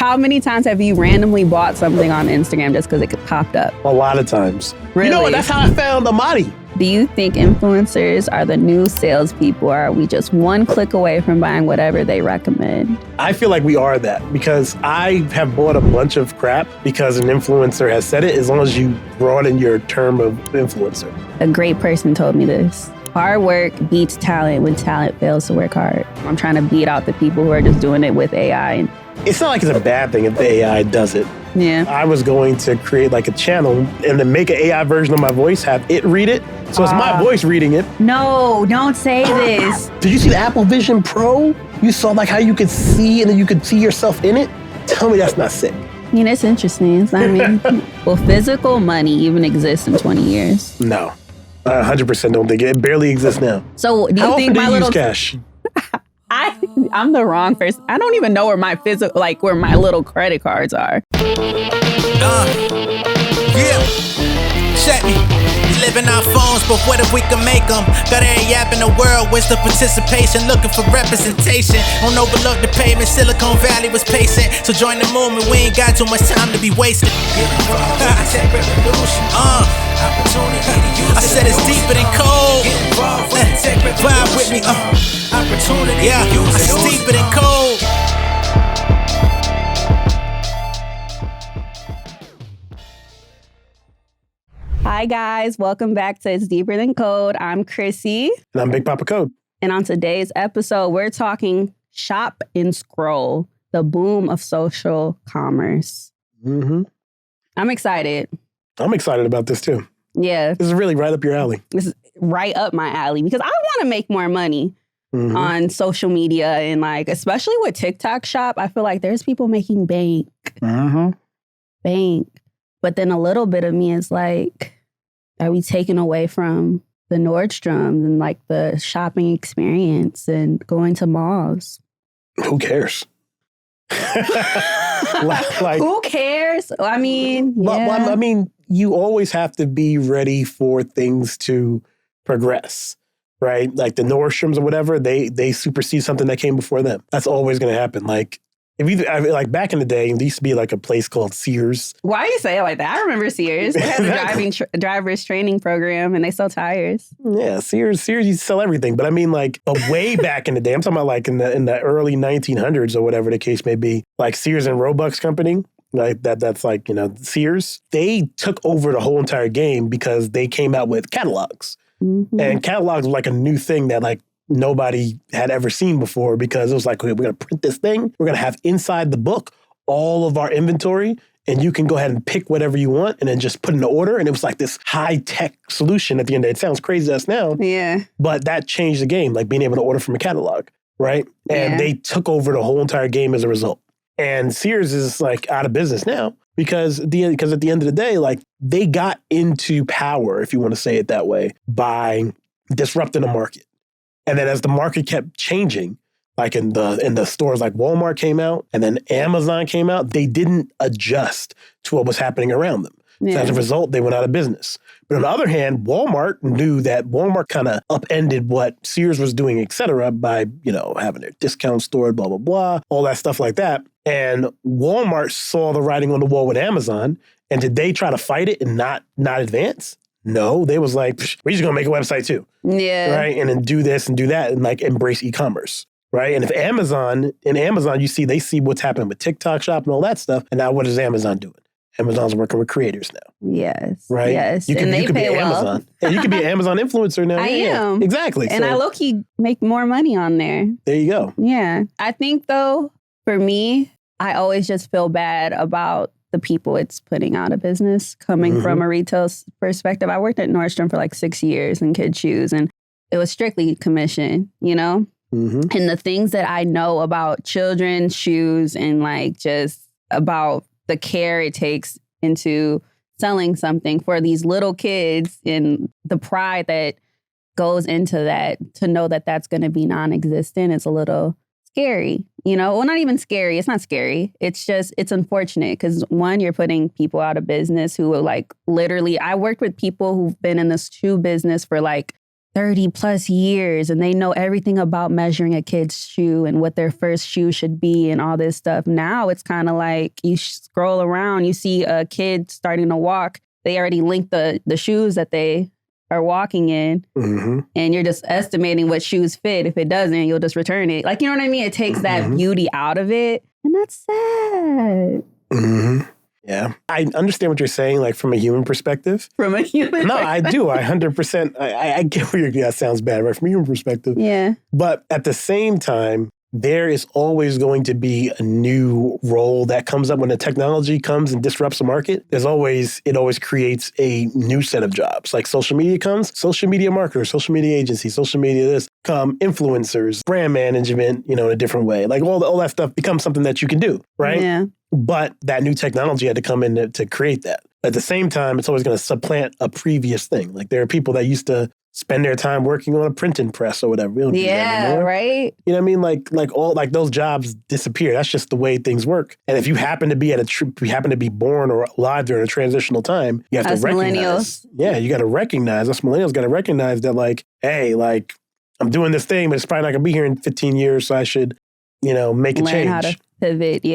How many times have you randomly bought something on Instagram just because it popped up? A lot of times. Really? You know what? That's how I found Amadi. Do you think influencers are the new salespeople, or are we just one click away from buying whatever they recommend? I feel like we are that because I have bought a bunch of crap because an influencer has said it, as long as you broaden your term of influencer. A great person told me this. Hard work beats talent when talent fails to work hard. I'm trying to beat out the people who are just doing it with AI. It's not like it's a bad thing if the AI does it. Yeah. I was going to create like a channel and then make an AI version of my voice, have it read it. So it's my voice reading it. No, don't say this. Did you see the Apple Vision Pro? You saw like how you could see and then you could see yourself in it? Tell me that's not sick. I mean, it's interesting. Will physical money even exist in 20 years? No. I 100% don't think it barely exists now. So do you How think often my do you little use cash? I'm the wrong person. I don't even know where my physical, like where my little credit cards are. Yeah, check me. We live in our phones, but what if we can make them? Got every app in the world, where's the participation? Looking for representation. Don't overlook the pavement, Silicon Valley was patient. So join the movement, we ain't got too much time to be wasted. I said it's deeper than cold. Vibe with me, yeah, it's deeper than cold. Hi guys, welcome back to It's Deeper Than Code. I'm Chrissy. And I'm Big Papa Code. And on today's episode, we're talking shop and scroll, the boom of social commerce. Mm-hmm. I'm excited. I'm excited about this too. Yeah. This is really right up your alley. This is right up my alley because I want to make more money on social media and like, especially with TikTok shop, I feel like there's people making bank. Bank. But then a little bit of me is like, are we taking away from the Nordstroms and like the shopping experience and going to malls? Who cares? like, who cares? I mean, yeah. I mean, you always have to be ready for things to progress, right? Like the Nordstroms or whatever, they supersede something that came before them. That's always going to happen. Like, like back in the day, there used to be like a place called Sears. Why do you say it like that? I remember Sears. They had a driver's training program and they sell tires. Yeah, Sears used to sell everything. But I mean, like way back in the day, I'm talking about like in the early 1900s or whatever the case may be, like Sears and Roebuck's company. Like that's like, you know, Sears. They took over the whole entire game because they came out with catalogs. And catalogs were like a new thing that like nobody had ever seen before because it was like, okay, we're going to print this thing. We're going to have inside the book all of our inventory and you can go ahead and pick whatever you want and then just put in the order. And it was like this high-tech solution at the end of the day. It sounds crazy to us now. Yeah. But that changed the game, like being able to order from a catalog, right? And they took over the whole entire game as a result. And Sears is like out of business now because at the end of the day, like they got into power, if you want to say it that way, by disrupting the market. And then as the market kept changing, like in the stores like Walmart came out and then Amazon came out, they didn't adjust to what was happening around them. Yeah. So as a result, they went out of business. But on the other hand, Walmart knew that Walmart kind of upended what Sears was doing, et cetera, by, you know, having their discount store, blah, blah, blah, all that stuff like that. And Walmart saw the writing on the wall with Amazon. And did they try to fight it and not advance? No, they was like, we're just going to make a website too. Yeah. Right. And then do this and do that and like embrace e-commerce. Right. And if Amazon, you see, they see what's happening with TikTok shop and all that stuff. And now what is Amazon doing? Amazon's working with creators now. Yes. Right. Yes. You can they be pay Amazon. Yeah, you can be an Amazon influencer now. I am. Exactly. And I low-key make more money on there. There you go. Yeah. I think though, for me, I always just feel bad about the people it's putting out of business coming from a retail perspective. I worked at Nordstrom for like 6 years in kids' shoes and it was strictly commission, you know? And the things that I know about children's shoes and like just about the care it takes into selling something for these little kids and the pride that goes into that, to know that that's going to be non-existent is a little scary, you know? Well, not even scary. It's not scary. It's just, it's unfortunate because one, you're putting people out of business who are like literally, I worked with people who've been in this shoe business for like 30 plus years and they know everything about measuring a kid's shoe and what their first shoe should be and all this stuff. Now it's kind of like you scroll around, you see a kid starting to walk. They already linked the shoes that they are walking in, and you're just estimating what shoes fit. If it doesn't, you'll just return it. Like, you know what I mean? It takes that beauty out of it, and that's sad. Yeah. I understand what you're saying, like from a human perspective. From a human No, I do. I 100%. I get where that sounds bad, right? From a human perspective. Yeah. But at the same time, there is always going to be a new role that comes up when the technology comes and disrupts the market. It always creates a new set of jobs. Like social media comes, social media marketers, social media agencies, social media this, come influencers, brand management, in a different way. Like all that stuff becomes something that you can do, right? Yeah. But that new technology had to come in to create that. At the same time, it's always going to supplant a previous thing. Like there are people that used to spend their time working on a printing press or whatever. We don't do that anymore. Right. You know what I mean? Like those jobs disappear. That's just the way things work. And if you happen to be born or alive during a transitional time, you have to recognize. Yeah, you got to recognize. Us millennials got to recognize that, like, hey, like I'm doing this thing, but it's probably not going to be here in 15 years, so I should, make a change. Learn how to pivot,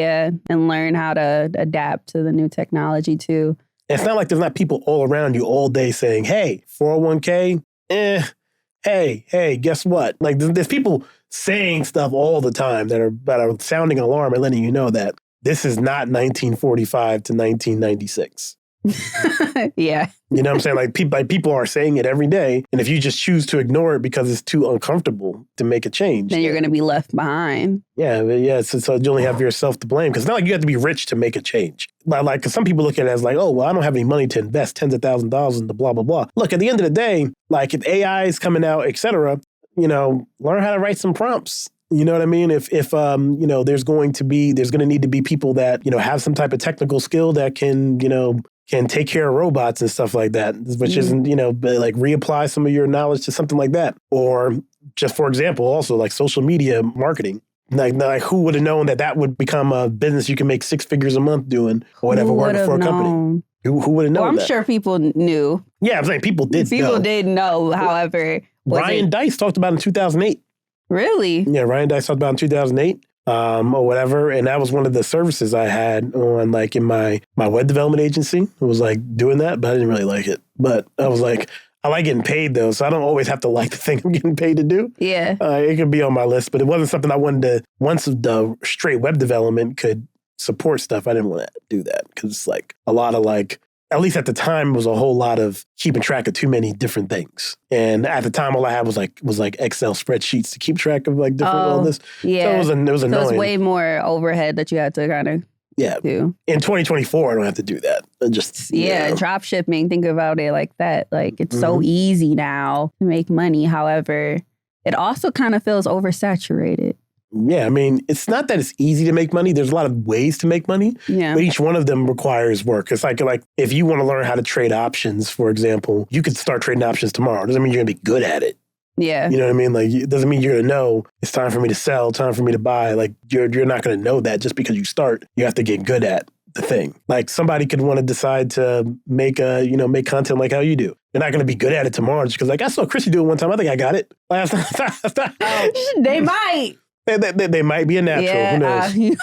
and learn how to adapt to the new technology too. And it's not like there's not people all around you all day saying, hey, 401k. Hey, guess what? Like there's people saying stuff all the time that are sounding an alarm and letting you know that this is not 1945 to 1996. Yeah. You know what I'm saying? Like people are saying it every day. And if you just choose to ignore it because it's too uncomfortable to make a change, then you're going to be left behind. Yeah. So you only have yourself to blame, because it's not like you have to be rich to make a change. Like, cause some people look at it as like, oh, well, I don't have any money to invest tens of thousands of dollars into blah, blah, blah. Look, at the end of the day, like if AI is coming out, et cetera, learn how to write some prompts. You know what I mean? If there's going to need to be people that, have some type of technical skill that can take care of robots and stuff like that, which isn't, like reapply some of your knowledge to something like that. Or just for example, also like social media marketing. Like who would have known that would become a business you can make 6 figures a month doing or whatever, working for a company? Who would have known I'm that? sure people knew. Yeah, I'm saying people did know. People did know, however. Ryan Dice talked about it in 2008. Really? Yeah, Ryan Dice talked about it in 2008. Or whatever. And that was one of the services I had on like in my web development agency. It was like doing that, but I didn't really like it. But I was like, I like getting paid though, so I don't always have to like the thing I'm getting paid to do. Yeah. It could be on my list, but it wasn't something I wanted to, once the straight web development could support stuff, I didn't want to do that because it's like a lot of like, at least at the time, was a whole lot of keeping track of too many different things. And at the time, all I had was like Excel spreadsheets to keep track of like different all this. Yeah. So it was annoying. So it's way more overhead that you had to kind of do. In 2024, I don't have to do that. Drop shipping. Think about it like that. Like it's so easy now to make money. However, it also kind of feels oversaturated. Yeah, I mean, it's not that it's easy to make money. There's a lot of ways to make money. Yeah. But each one of them requires work. It's like if you want to learn how to trade options, for example, you could start trading options tomorrow. It doesn't mean you're going to be good at it. Yeah. You know what I mean? Like, it doesn't mean you're going to know it's time for me to sell, time for me to buy. Like, you're not going to know that just because you start. You have to get good at the thing. Like, somebody could want to decide to make content like how you do. You're not going to be good at it tomorrow just because, like, I saw Chrissy do it one time. I think I got it. They might. They might be a natural. Yeah, who knows?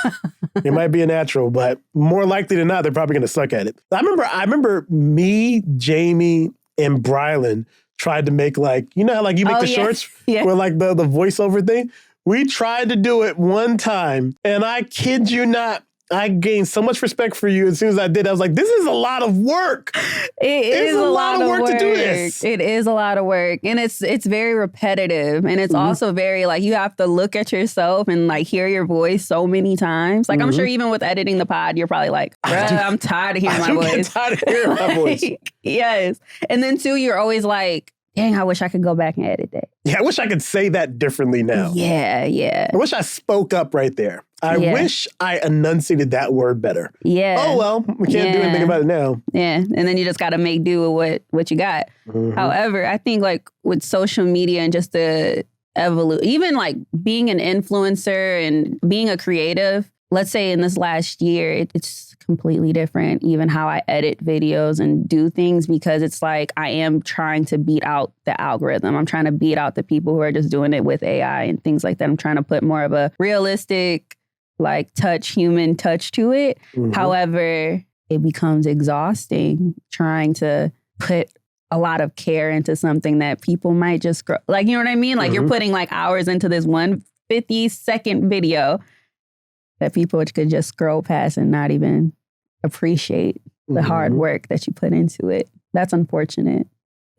They might be a natural, but more likely than not, they're probably going to suck at it. I remember me, Jamie, and Brylan tried to make like, you know how like you make the shorts where like the voiceover thing? We tried to do it one time, and I kid you not, I gained so much respect for you as soon as I did. I was like, this is a lot of work. It is a lot of work to do this. It is a lot of work. And it's very repetitive. And it's also very like you have to look at yourself and like hear your voice so many times. Like I'm sure even with editing the pod, you're probably like, bruh, I'm tired of hearing my voice. I'm tired of hearing my voice. Yes. And then too, you're always like, dang, I wish I could go back and edit that. Yeah, I wish I could say that differently now. Yeah. I wish I spoke up right there. I wish I enunciated that word better. Yeah. Oh, well, we can't do anything about it now. Yeah. And then you just got to make do with what you got. However, I think like with social media and just the even like being an influencer and being a creative, let's say in this last year, it's completely different, even how I edit videos and do things, because it's like I am trying to beat out the algorithm. I'm trying to beat out the people who are just doing it with AI and things like that. I'm trying to put more of a realistic, like human touch to it. Mm-hmm. However, it becomes exhausting trying to put a lot of care into something that people might just scroll. Like, you know what I mean? Like you're putting like hours into this 150-second video that people could just scroll past and not even appreciate the hard work that you put into it. That's unfortunate.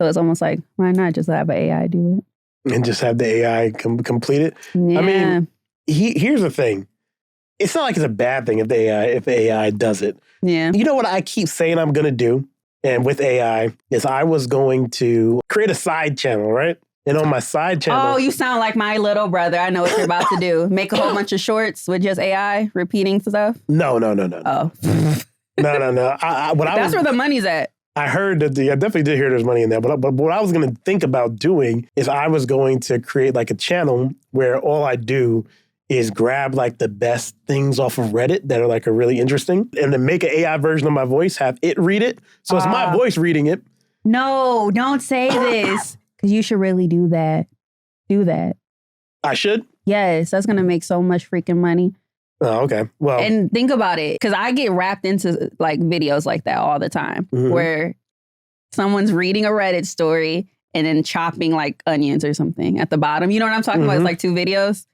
So it's almost like, why not just have an AI do it? And just have the AI complete it? Yeah. I mean, here's the thing. It's not like it's a bad thing if the AI does it. Yeah. You know what I keep saying I'm going to do? And with AI is I was going to create a side channel, right? And on my side channel... Oh, you sound like my little brother. I know what you're about to do. Make a whole bunch of shorts with just AI repeating stuff? No. Oh. No. That's where the money's at. I heard that, I definitely did hear there's money in there, but what I was going to think about doing is I was going to create like a channel where all I do is grab like the best things off of Reddit that are like really interesting and then make an AI version of my voice, have it read it. So it's my voice reading it. No, don't say this. Because you should really do that. Do that. I should? Yes, that's going to make so much freaking money. Oh, okay. Well, and think about it, because I get wrapped into like videos like that all the time where someone's reading a Reddit story and then chopping like onions or something at the bottom. You know what I'm talking about? It's like 2 videos.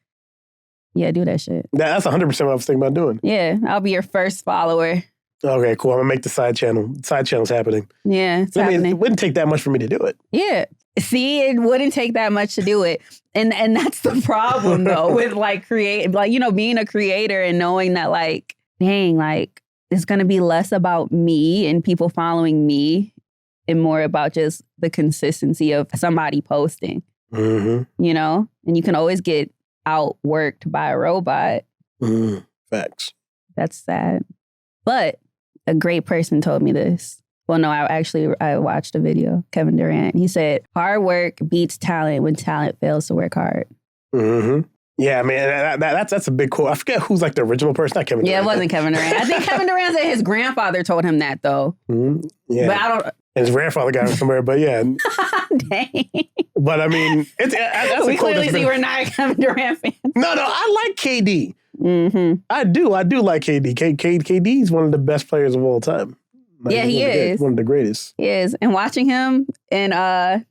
Yeah, do that shit. That's 100% what I was thinking about doing. Yeah, I'll be your first follower. Okay, cool. I'm going to make the side channel. Side channel's happening. Yeah, it's happening. It wouldn't take that much for me to do it. Yeah. See, it wouldn't take that much to do it. And that's the problem, though, with like being a creator and knowing that like, dang, like it's going to be less about me and people following me and more about just the consistency of somebody posting, you know? And you can always get outworked by a robot. Facts. That's sad. But a great person told me this. Well, no, I watched a video, Kevin Durant. He said, hard work beats talent when talent fails to work hard. Yeah, I mean, that's a big quote. I forget who's like the original person. Not Kevin Durant. Yeah, it wasn't Kevin Durant. I think Kevin Durant said his grandfather told him that, though. Yeah. But I don't... And his grandfather got it somewhere, but yeah. Dang. But I mean, that's we clearly see we're not a Kevin Durant fan. No, I like KD. I do like KD. KD's one of the best players of all time. Like, yeah, he is. One of the greatest. He is. And watching him and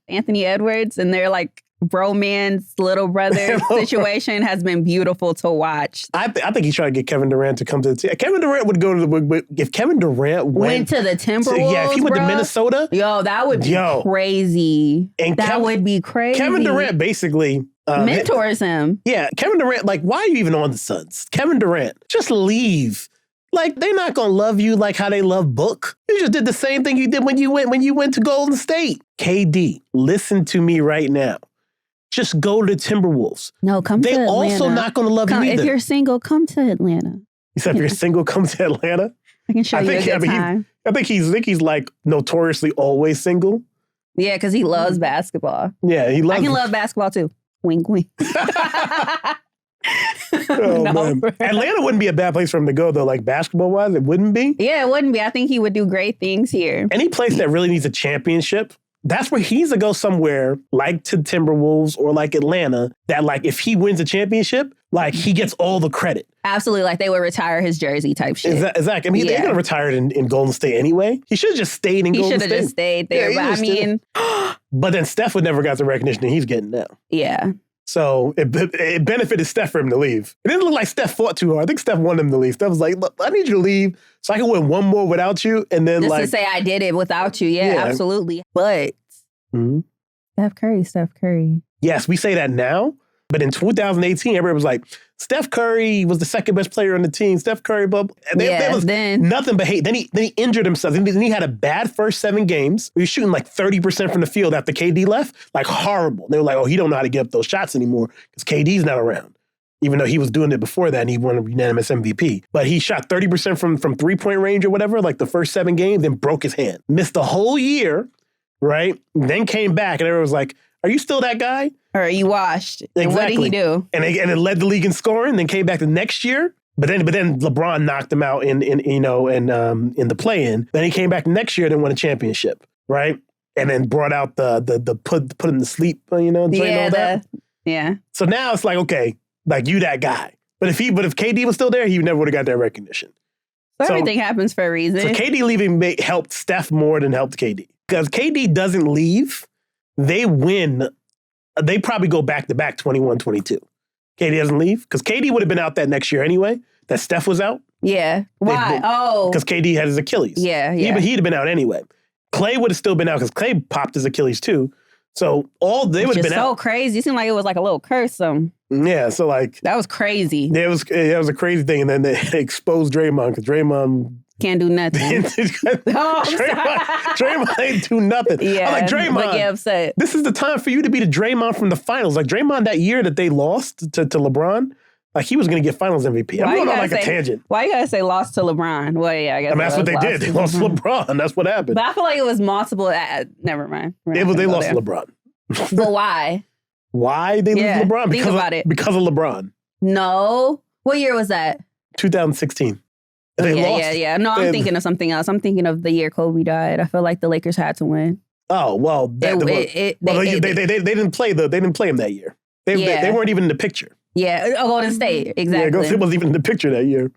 Anthony Edwards and their like bromance little brother situation has been beautiful to watch. I think he's trying to get Kevin Durant to come to the team. Kevin Durant would go to the... If Kevin Durant went to the Timberwolves, if he went to Minnesota... Yo, that would be crazy. And that would be crazy. Kevin Durant basically... mentors him. Yeah, Kevin Durant, like, why are you even on the Suns? Kevin Durant, just leave. Like, they're not going to love you like how they love Book. You just did the same thing you did when you went to Golden State. KD, listen to me right now. Just go to the Timberwolves. No, come to Atlanta. They're also not going to love you either. If you're single, come to Atlanta. You said if you're single, come to Atlanta? I can show you a good time. I think he's like notoriously always single. Yeah, because he loves basketball. Yeah, he loves... I can love basketball too. Wink, wink. Man. Atlanta wouldn't be a bad place for him to go, though, like basketball-wise. It wouldn't be. Yeah, it wouldn't be. I think he would do great things here. Any place that really needs a championship, that's where he needs to go somewhere like to Timberwolves or like Atlanta, that like if he wins a championship, like he gets all the credit. Absolutely. Like they would retire his jersey type shit. Exactly. I mean, they're going to retire it in Golden State anyway. He should have just stayed in Golden State. He should have just stayed there. Yeah, but I mean... But then Steph would never got the recognition that he's getting now. Yeah. So it benefited Steph for him to leave. It didn't look like Steph fought too hard. I think Steph wanted him to leave. Steph was like, look, I need you to leave so I can win one more without you. And then just to say I did it without you. Yeah. Absolutely. But Steph Curry. Yes, we say that now. But in 2018, everybody was like, Steph Curry was the second best player on the team. Steph Curry, there was nothing but hate. Then he injured himself. Then he had a bad first 7 games. He was shooting like 30% from the field after KD left. Like horrible. They were like, oh, he don't know how to get up those shots anymore because KD's not around. Even though he was doing it before that and he won a unanimous MVP. But he shot 30% from 3-point range or whatever, like the first 7 games, then broke his hand. Missed the whole year, right? Then came back and everyone was like, are you still that guy? Or are you washed? Exactly. And what did he do? And it led the league in scoring, then came back the next year, But then LeBron knocked him out in the play-in. Then he came back next year and won a championship, right? And then brought out the put him to sleep, all that. Yeah. So now it's like, okay, like you that guy. But if KD was still there, he never would have got that recognition. So everything happens for a reason. So KD leaving helped Steph more than helped KD. Because KD doesn't leave, they win. They probably go back-to-back 21-22. KD doesn't leave. Because KD would have been out that next year anyway, that Steph was out. Yeah. Why? Because KD had his Achilles. Yeah. He'd have been out anyway. Clay would have still been out because Clay popped his Achilles too. So they would have been out. So crazy. It seemed like it was like a little curse. Yeah, so like that was crazy. That was a crazy thing, and then they exposed Draymond because Draymond can't do nothing. Draymond ain't do nothing. Yeah, I'm like, Draymond, get upset. This is the time for you to be the Draymond from the finals. Like Draymond that year that they lost to LeBron. Like, he was going to get finals MVP. I'm going on like a tangent. Why you got to say lost to LeBron? Well, yeah, I guess. That's what they did. They lost to LeBron. That's what happened. But I feel like it was multiple. Never mind. They lost to LeBron. But why? Why they lose to LeBron? Think about it. Because of LeBron. No. What year was that? 2016. They lost. Yeah. No, I'm thinking of something else. I'm thinking of the year Kobe died. I feel like the Lakers had to win. Oh, well. They didn't play him that year. They weren't even in the picture. Yeah, Golden State, exactly. Yeah, Golden State wasn't even in the picture that year.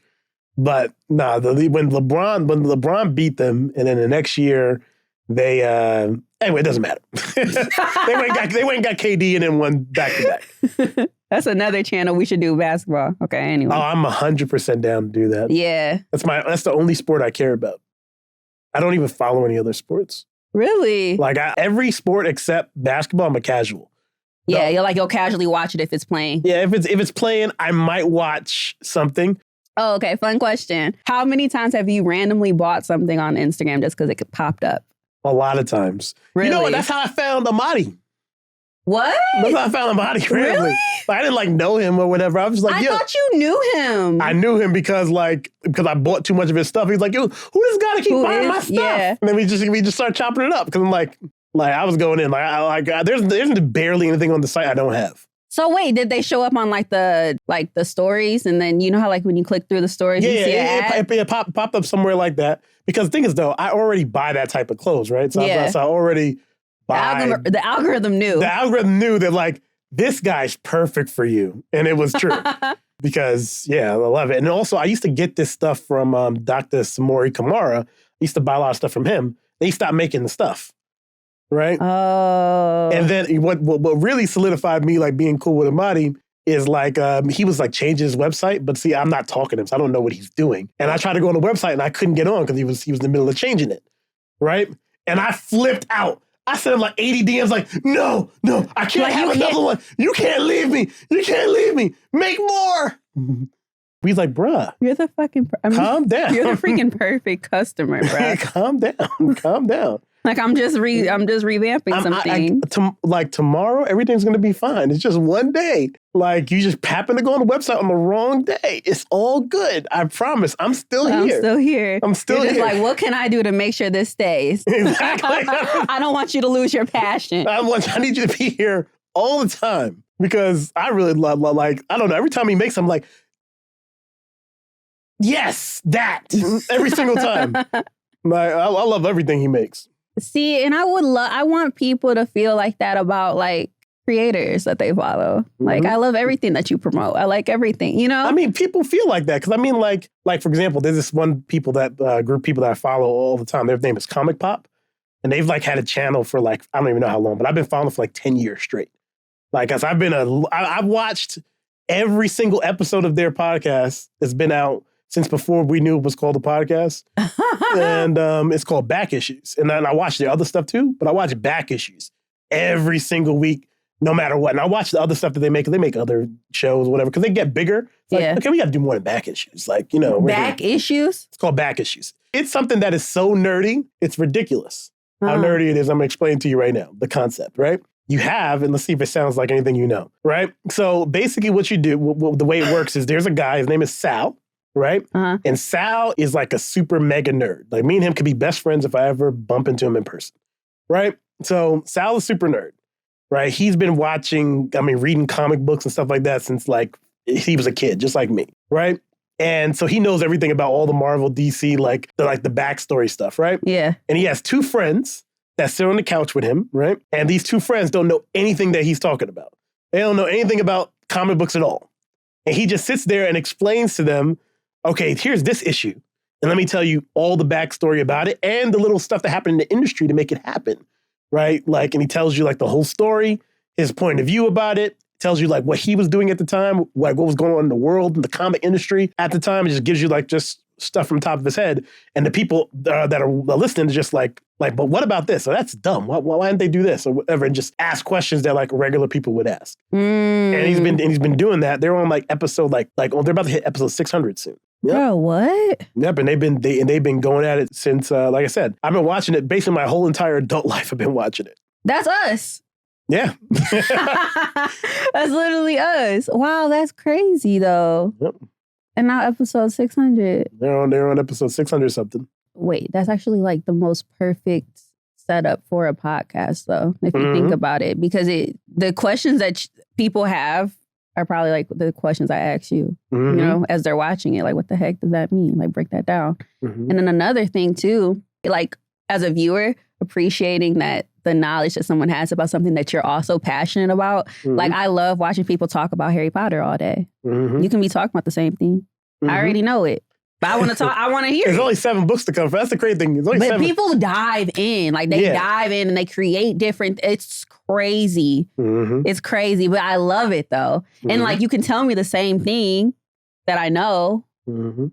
But when LeBron beat them, and then the next year they anyway, it doesn't matter. they went and got KD and then won back to back. That's another channel we should do basketball. Okay, anyway. Oh, I'm 100% down to do that. Yeah, that's the only sport I care about. I don't even follow any other sports. Really? Like every sport except basketball, I'm a casual. Yeah, you'll casually watch it if it's playing. Yeah, if it's playing, I might watch something. Oh, okay. Fun question. How many times have you randomly bought something on Instagram just because it popped up? A lot of times. Really? You know what? That's how I found Amadi. What? That's how I found Amadi randomly. Really? I didn't know him or whatever. I was just like, I thought you knew him. I knew him because I bought too much of his stuff. He's like, yo, who this guy to keep buying my stuff? Yeah. And then we just start chopping it up because I'm like I was going in there's barely anything on the site I don't have. So wait, did they show up on the stories, and then you know how when you click through the stories, you see an ad? It popped up somewhere like that. Because the thing is though, I already buy that type of clothes, right? So I already buy. The algorithm knew. The algorithm knew that this guy's perfect for you, and it was true. Because I love it. And also, I used to get this stuff from Dr. Samori Kamara. I used to buy a lot of stuff from him. They stopped making the stuff. Right? Oh. And then what really solidified me being cool with Amadi is he was changing his website, but see, I'm not talking to him, so I don't know what he's doing. And I tried to go on the website and I couldn't get on because he was in the middle of changing it. Right? And I flipped out. I sent him 80 DMs no, I can't have another one. You can't leave me. You can't leave me. Make more. He's like, bruh. You're the fucking... calm down. You're the freaking perfect customer, bruh. Calm down. I'm just revamping something. Tomorrow, everything's going to be fine. It's just one day. You just happen to go on the website on the wrong day. It's all good. I promise. I'm still here. I'm still here. Just what can I do to make sure this stays? Exactly. I don't want you to lose your passion. I need you to be here all the time because I really love, I don't know. Every time he makes them, yes, that. Every single time. I love everything he makes. See, and I want people to feel like that about creators that they follow. Mm-hmm. I love everything that you promote. I like everything, you know? I mean, people feel like that. Because for example, there's this one group of people that I follow all the time. Their name is Comic Pop. And they've had a channel for I don't even know how long, but I've been following for 10 years straight. As I've watched every single episode of their podcast that's been out since before we knew it was called a podcast. And it's called Back Issues. And I watch their other stuff too, but I watch Back Issues every single week, no matter what. And I watch the other stuff that they make. They make other shows, whatever, because they get bigger. It's okay, we got to do more than Back Issues. Back Issues? It's called Back Issues. It's something that is so nerdy, it's ridiculous. How nerdy it is, I'm going to explain to you right now, the concept, right? You have, and let's see if it sounds like anything you know, right? So basically what you do, the way it works is there's a guy, his name is Sal, right? Uh-huh. And Sal is a super mega nerd. Me and him could be best friends if I ever bump into him in person, right? So Sal is super nerd, right? He's been reading comic books and stuff like that since he was a kid, just like me, right? And so he knows everything about all the Marvel, DC, like the backstory stuff, right? Yeah. And he has 2 friends that sit on the couch with him, right? And these 2 friends don't know anything that he's talking about. They don't know anything about comic books at all. And he just sits there and explains to them, okay, here's this issue. And let me tell you all the backstory about it and the little stuff that happened in the industry to make it happen, right? Like, and he tells you like the whole story, his point of view about it, tells you like what he was doing at the time, like what was going on in the world, in the comic industry at the time. It just gives you like just stuff from the top of his head. And the people that are listening is just like, but what about this? So that's dumb. Why didn't they do this or whatever? And just ask questions that like regular people would ask. And he's been doing that. They're on like episode they're about to hit episode 600 soon. Yep. Bro, what? Yep, and they've been going at it since like I said, I've been watching it basically my whole entire adult life. I've been watching it. That's us. Yeah. That's literally us. Wow, that's crazy though. Yep. And now episode 600. They're on episode 600 something. Wait, that's actually like the most perfect setup for a podcast though, if you think about it. Because the questions that people have are probably like the questions I ask you, you know, as they're watching it. Like, what the heck does that mean? Like, break that down. And then another thing too, like as a viewer, appreciating that the knowledge that someone has about something that you're also passionate about. Like, I love watching people talk about Harry Potter all day. You can be talking about the same thing. I already know it. But I want to talk. I want to hear. There's only 7 books to come from. That's the crazy thing. But 7. People dive in. Like, they dive in and they create different. It's crazy. It's crazy. But I love it, though. And, like, you can tell me the same thing that I know. But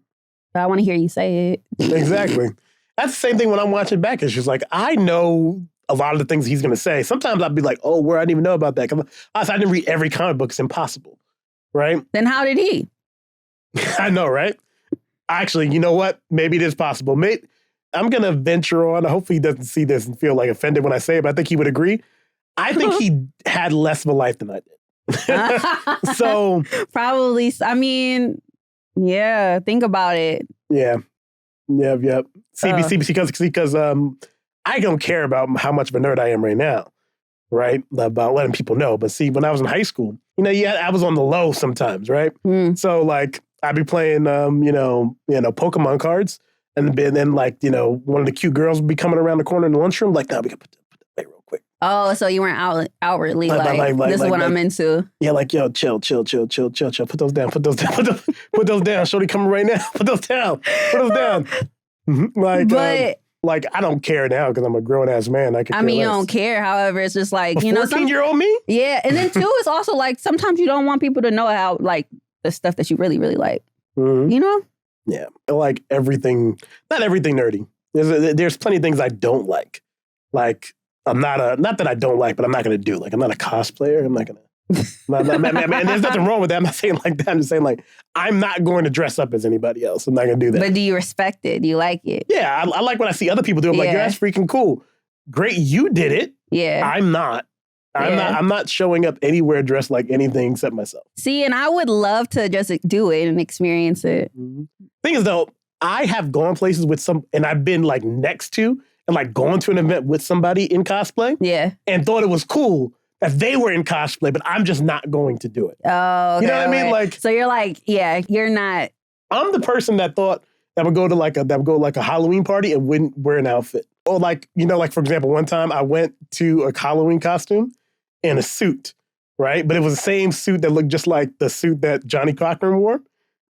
I want to hear you say it. Exactly. That's the same thing when I'm watching back. It's just like, I know a lot of the things he's going to say. Sometimes I'll be like, oh, where I didn't even know about that. Because I didn't read every comic book. It's impossible. Right? Then how did he? I know, right? Actually, you know what? Maybe it is possible. I'm going to venture on. Hopefully he doesn't see this and feel like offended when I say it, but I think he would agree. I think he had less of a life than I did. So probably, I mean, yeah, think about it. Yeah. Because I don't care about how much of a nerd I am right now, right? About letting people know. But see, when I was in high school, you know, I was on the low sometimes, right? So like, I'd be playing, Pokemon cards, and then like, you know, one of the cute girls would be coming around the corner in the lunchroom, like, we gotta put that away real quick. Oh, so you weren't outwardly like this is what I'm into. Yeah, like, yo, chill. Put those down. Put those down. Shorty coming right now. Put those down. Like, I don't care now because I'm a grown ass man. I mean, you don't care. However, it's just like, you know, 14-year-old me. Yeah, and then too, it's also like sometimes you don't want people to know how like the stuff that you really, really like. You know? Yeah, I like everything. Not everything nerdy. There's plenty of things I don't like. Like, I'm not that I don't like, but I'm not going to do. Like, I'm not a cosplayer. I'm not going to. Man, there's nothing wrong with that. I'm not saying like that. I'm just saying like, I'm not going to dress up as anybody else. I'm not going to do that. But do you respect it? Do you like it? Yeah, I like when I see other people do it. I'm like, yeah, that's freaking cool. Great, you did it. Yeah. I'm not. I'm not showing up anywhere dressed like anything except myself. See, and I would love to just do it and experience it. Thing is, though, I have gone places with and I've been like next to and like gone to an event with somebody in cosplay. Yeah. And thought it was cool that they were in cosplay, but I'm just not going to do it. Oh, okay, you know what I mean? Like, so you're like, yeah, you're not. I'm the person that thought that would go to like a Halloween party and wouldn't wear an outfit. Or like, you know, like for example, one time I went to a Halloween costume in a suit, right? But it was the same suit that looked just like the suit that Johnny Cochran wore,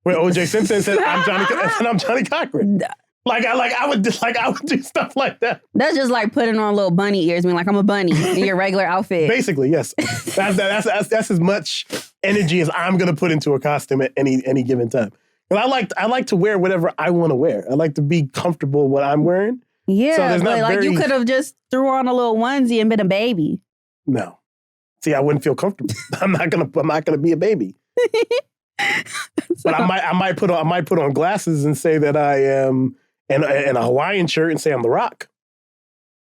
where O.J. Simpson said, "I'm Johnny Cochran." I would do stuff like that. That's just like putting on little bunny ears, being like, I'm a bunny in your regular outfit. Basically, yes. That's as much energy as I'm gonna put into a costume at any given time. And I like to wear whatever I want to wear. I like to be comfortable with what I'm wearing. Yeah, so but like you could have just threw on a little onesie and been a baby. No. See, I wouldn't feel comfortable. I'm not gonna be a baby. But I might put on glasses and say that I am and a Hawaiian shirt and say I'm The Rock.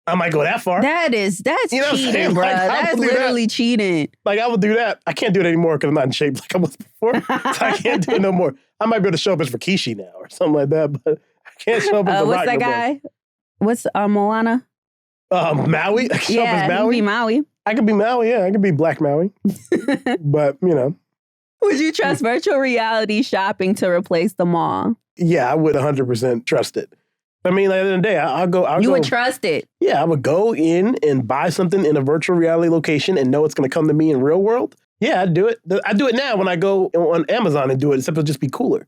I might go that far. That's cheating, bro. Like, that's literally cheating. Like, I would do that. I can't do it anymore because I'm not in shape like I was before. So I can't do it no more. I might be able to show up as Rikishi now or something like that, but I can't show up as The Rock. What's that guy? What's Moana? Maui? I can show up as Maui. You can be Maui. I could be Maui, yeah. I could be Black Maui. But, you know. Would you trust virtual reality shopping to replace the mall? Yeah, I would 100% trust it. I mean, at the end of the day, I'll go. You would trust it? Yeah, I would go in and buy something in a virtual reality location and know it's going to come to me in real world. Yeah, I'd do it. I do it now when I go on Amazon and do it, except it'll just be cooler.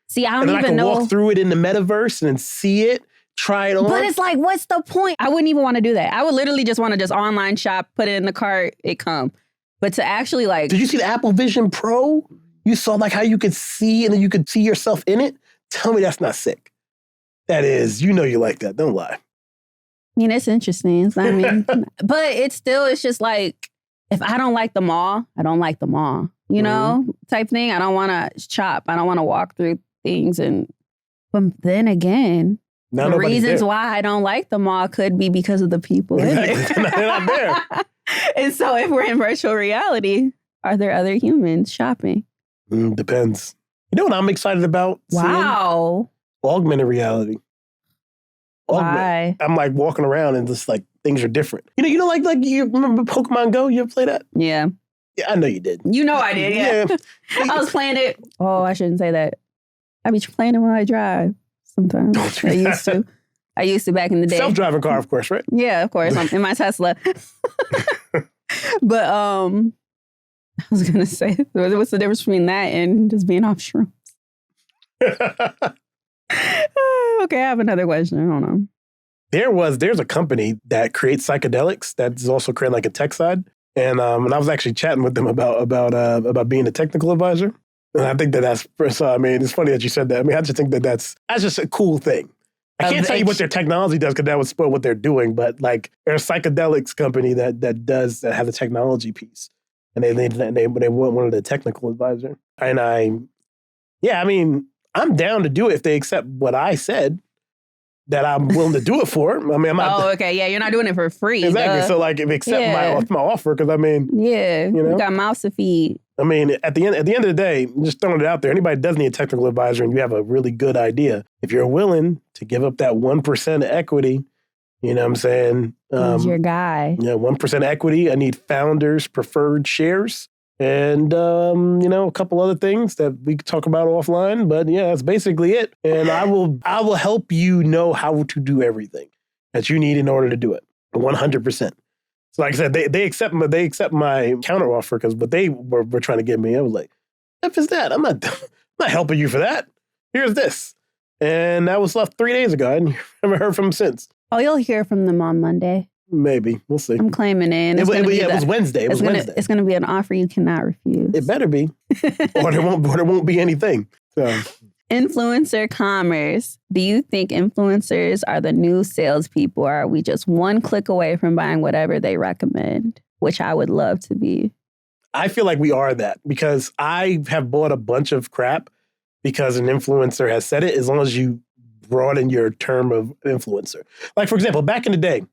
See, I don't and then even I can know. walk through it in the metaverse and see it, try it on. But it's like, what's the point? I wouldn't even want to do that. I would literally just want to just online shop, put it in the cart, it come. But to actually like... Did you see the Apple Vision Pro? You saw like how you could see and then you could see yourself in it? Tell me that's not sick. That is, you know you like that. Don't lie. I mean, it's interesting. I mean, but it's just like, if I don't like the mall, I don't like the mall, you know, type thing. I don't want to shop. I don't want to walk through things. But then again, the reasons why I don't like the mall could be because of the people in there. They're not there. And so if we're in virtual reality, are there other humans shopping? Depends. You know what I'm excited about? Wow. Seeing? Augmented reality. Why? I'm like walking around and just like things are different. You know, like you remember Pokemon Go? You ever play that? Yeah. Yeah, I know you did. You know I did, yeah. I was playing it. Oh, I shouldn't say that. I be playing it when I drive sometimes. I used to back in the day. Self-driving car, of course, right? Yeah, of course. I'm in my Tesla. But I was going to say, what's the difference between that and just being off shrooms? Okay, I have another question. I don't know. There's a company that creates psychedelics that's also creating like a tech side. And I was actually chatting with them about being a technical advisor. And I think that's, so I mean, it's funny that you said that. I mean, I just think that's just a cool thing. I can't tell you what their technology does because that would spoil what they're doing. But like, there's a psychedelics company that has a technology piece. And they want one of the technical advisor. And I mean, I'm down to do it if they accept what I said that I'm willing to do it for. I mean, I'm not. Oh, okay. Yeah, you're not doing it for free. Exactly. So like, if they accept my offer, because I mean, yeah, you got mouths to feed. I mean, at the end of the day, just throwing it out there, anybody does need a technical advisor and you have a really good idea. If you're willing to give up that 1% equity, you know what I'm saying? He's your guy. Yeah, 1% equity. I need founders' preferred shares. And, a couple other things that we could talk about offline. But yeah, that's basically it. And I will help you know how to do everything that you need in order to do it. 100%. So like I said, they accept my counter offer because what they were trying to give me, I was like, F is that? I'm not helping you for that. Here's this. And that was left 3 days ago. I haven't heard from them since. Oh, you'll hear from them on Monday. Maybe. We'll see. I'm claiming it. It was Wednesday. It's going to be an offer you cannot refuse. It better be. or there won't be anything. So. Influencer commerce. Do you think influencers are the new salespeople, or are we just one click away from buying whatever they recommend? Which I would love to be. I feel like we are that because I have bought a bunch of crap because an influencer has said it, as long as you broaden your term of influencer. Like, for example, back in the day,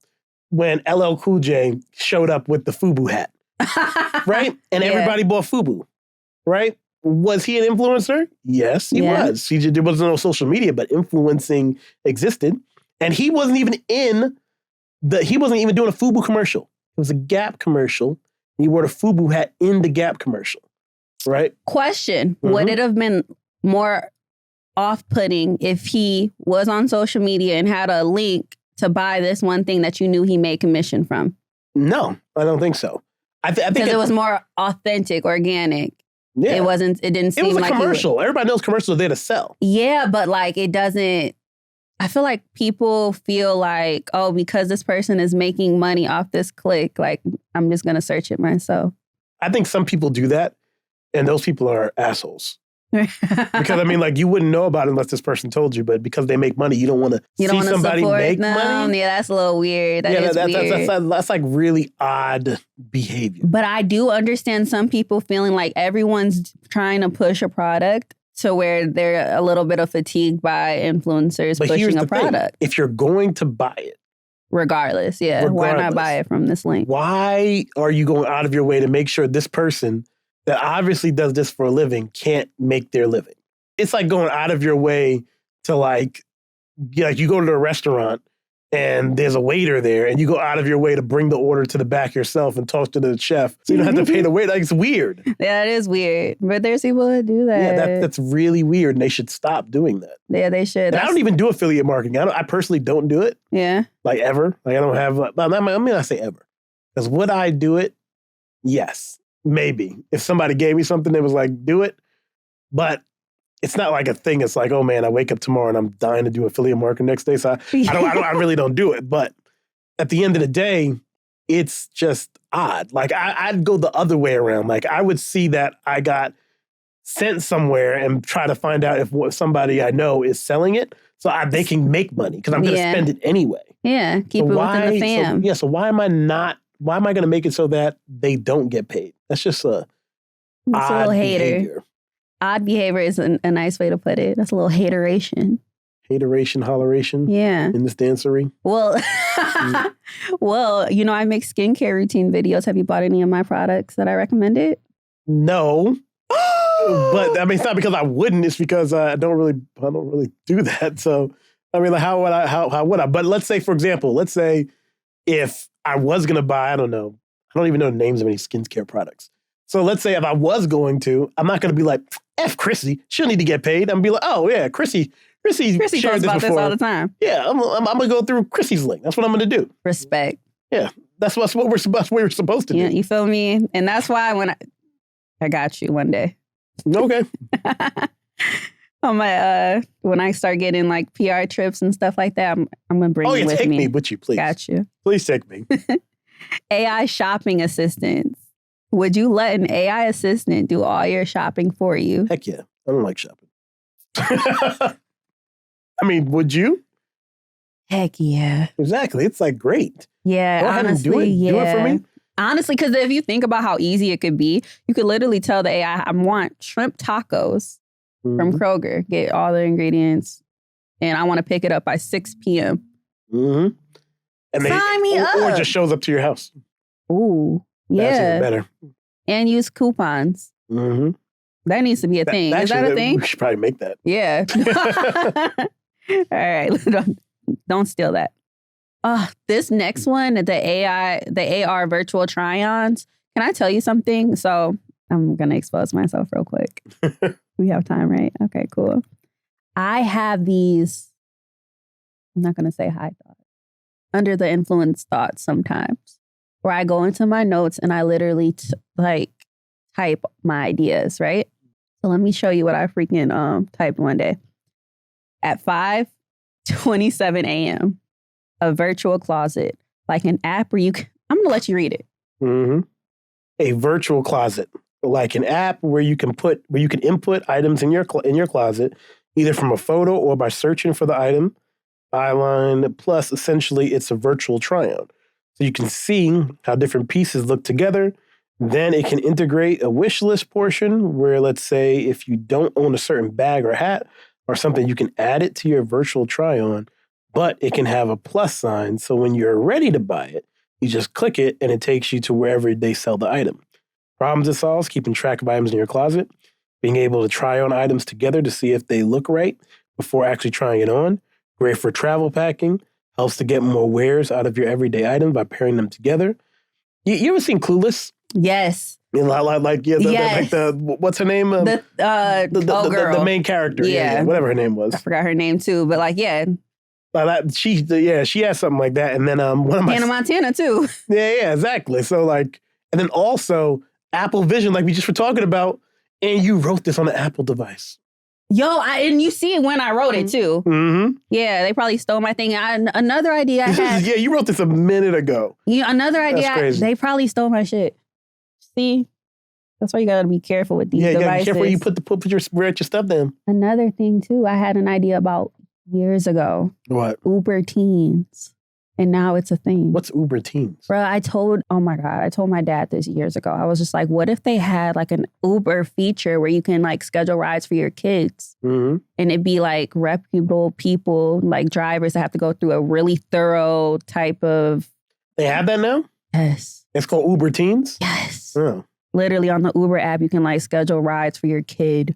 when LL Cool J showed up with the FUBU hat, right? And everybody bought FUBU, right? Was he an influencer? Yes, he was. There wasn't no social media, but influencing existed. And he wasn't even doing a FUBU commercial. It was a Gap commercial. He wore the FUBU hat in the Gap commercial, right? Question, would it have been more off-putting if he was on social media and had a link to buy this one thing that you knew he made commission from? No, I don't think so. I think because it was more authentic, organic. Yeah. It didn't seem like... It was a commercial. Everybody knows commercials are there to sell. Yeah, but like it doesn't... I feel like people feel like, oh, because this person is making money off this click, like I'm just going to search it myself. I think some people do that, and those people are assholes. Because I mean, like, you wouldn't know about it unless this person told you, but because they make money, you don't want to see somebody make money. Yeah, that's a little weird. That's like really odd behavior. But I do understand some people feeling like everyone's trying to push a product to where they're a little bit of fatigued by influencers pushing a product. If you're going to buy it, regardless, why not buy it from this link? Why are you going out of your way to make sure this person that obviously does this for a living can't make their living? It's like going out of your way to like you go to a restaurant and there's a waiter there, and you go out of your way to bring the order to the back yourself and talk to the chef, so you don't have to pay the waiter. Like, it's weird. Yeah, it is weird. But there's people that do that. Yeah, that's really weird, and they should stop doing that. Yeah, they should. And I don't even do affiliate marketing. I personally don't do it. Yeah. Like, ever. Like, I don't have, I mean, I say ever. Because would I do it? Yes. Maybe. If somebody gave me something that was like, do it. But it's not like a thing. It's like, oh man, I wake up tomorrow and I'm dying to do affiliate marketing next day. So I really don't do it. But at the end of the day, it's just odd. Like, I'd go the other way around. Like, I would see that I got sent somewhere and try to find out if somebody I know is selling it, so they can make money, because I'm going to spend it anyway. Yeah, keep it within the fam. So why am I going to make it so that they don't get paid? That's just a little hater. Behavior. Odd behavior is a nice way to put it. That's a little hateration. Hateration, holleration. Yeah. In this dancery. Well, well, you know, I make skincare routine videos. Have you bought any of my products that I recommended? No. But I mean, it's not because I wouldn't. It's because I don't really do that. So I mean, like, how would I? But let's say, for example, if I was gonna buy, I don't even know the names of any skincare products. So let's say if I was going to, I'm not gonna be like, F Chrissy, she'll need to get paid. I'm gonna be like, oh yeah, Chrissy talks about this all the time. Yeah, I'm gonna go through Chrissy's link. That's what I'm gonna do. Respect. Yeah, that's what we're supposed to do. Yeah, you feel me? And that's why when I got you one day. Okay. On my when I start getting like PR trips and stuff like that, I'm gonna bring you with me. Take me with you, please. Got you. Please take me. AI shopping assistants. Would you let an AI assistant do all your shopping for you? Heck yeah. I don't like shopping. I mean, would you? Heck yeah. Exactly. It's like great. Yeah, go ahead honestly, and do it. Yeah. Do it for me. Honestly, because if you think about how easy it could be, you could literally tell the AI, I want shrimp tacos from Kroger. Get all the ingredients. And I want to pick it up by 6 p.m. Mm-hmm. And sign me up. Or it just shows up to your house. Ooh, yeah. That's even better. And use coupons. Mm-hmm. That needs to be a thing. Is that a thing? We should probably make that. Yeah. All right. Don't steal that. This next one, the AR virtual try-ons. Can I tell you something? So I'm going to expose myself real quick. We have time, right? Okay, cool. I have these, I'm not going to say high thoughts, under the influence thoughts sometimes, where I go into my notes and I literally type my ideas, right? So let me show you what I freaking typed one day. At 5:27 a.m., a virtual closet, like an app where I'm going to let you read it. Mm-hmm. A virtual closet, like an app where you can input items in your closet, either from a photo or by searching for the item, byline, plus essentially it's a virtual try-on. So you can see how different pieces look together. Then it can integrate a wish list portion where, let's say, if you don't own a certain bag or hat or something, you can add it to your virtual try-on, but it can have a plus sign. So when you're ready to buy it, you just click it and it takes you to wherever they sell the item. Problems it solves: keeping track of items in your closet, being able to try on items together to see if they look right before actually trying it on. Great for travel packing, helps to get more wares out of your everyday items by pairing them together. You ever seen Clueless? Yes. What's her name? The main character. Yeah, whatever her name was. I forgot her name too, but she has something like that. And then one of my Hannah Montana too. Yeah, exactly. So and then also Apple Vision, like we just were talking about, and you wrote this on an Apple device. Yo, and you see it when I wrote it too. Mm-hmm. Yeah, they probably stole my thing. Another idea I had. Yeah, you wrote this a minute ago. Another idea. They probably stole my shit. See, that's why you gotta be careful with these devices. Yeah, be careful where you write your stuff down. Another thing too, I had an idea about years ago. What? Uber Teens. And now it's a thing. What's Uber Teens? Bro, I told my dad this years ago. I was just like, what if they had like an Uber feature where you can like schedule rides for your kids? Mm-hmm. And it'd be like reputable people, like drivers that have to go through a really thorough type of... They have that now? Yes. It's called Uber Teens? Yes. Oh. Literally on the Uber app, you can like schedule rides for your kid.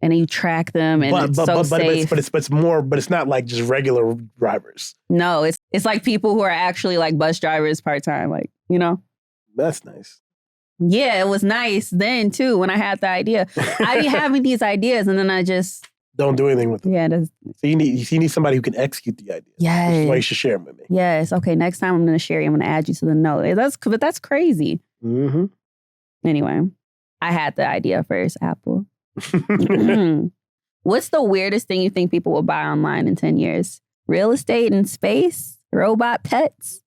and you track them, and it's so safe. But it's not like just regular drivers. No, it's like people who are actually like bus drivers part-time, like, you know? That's nice. Yeah, it was nice then too when I had the idea. I be having these ideas and then I just don't do anything with them. Yeah, so you need somebody who can execute the idea. Yes. Which is why you should share them with me. Yes. Okay, next time I'm going to share you. I'm going to add you to the note. But that's crazy. Mm-hmm. Anyway, I had the idea first, Apple. What's the weirdest thing you think people will buy online in 10 years? Real estate in space? Robot pets?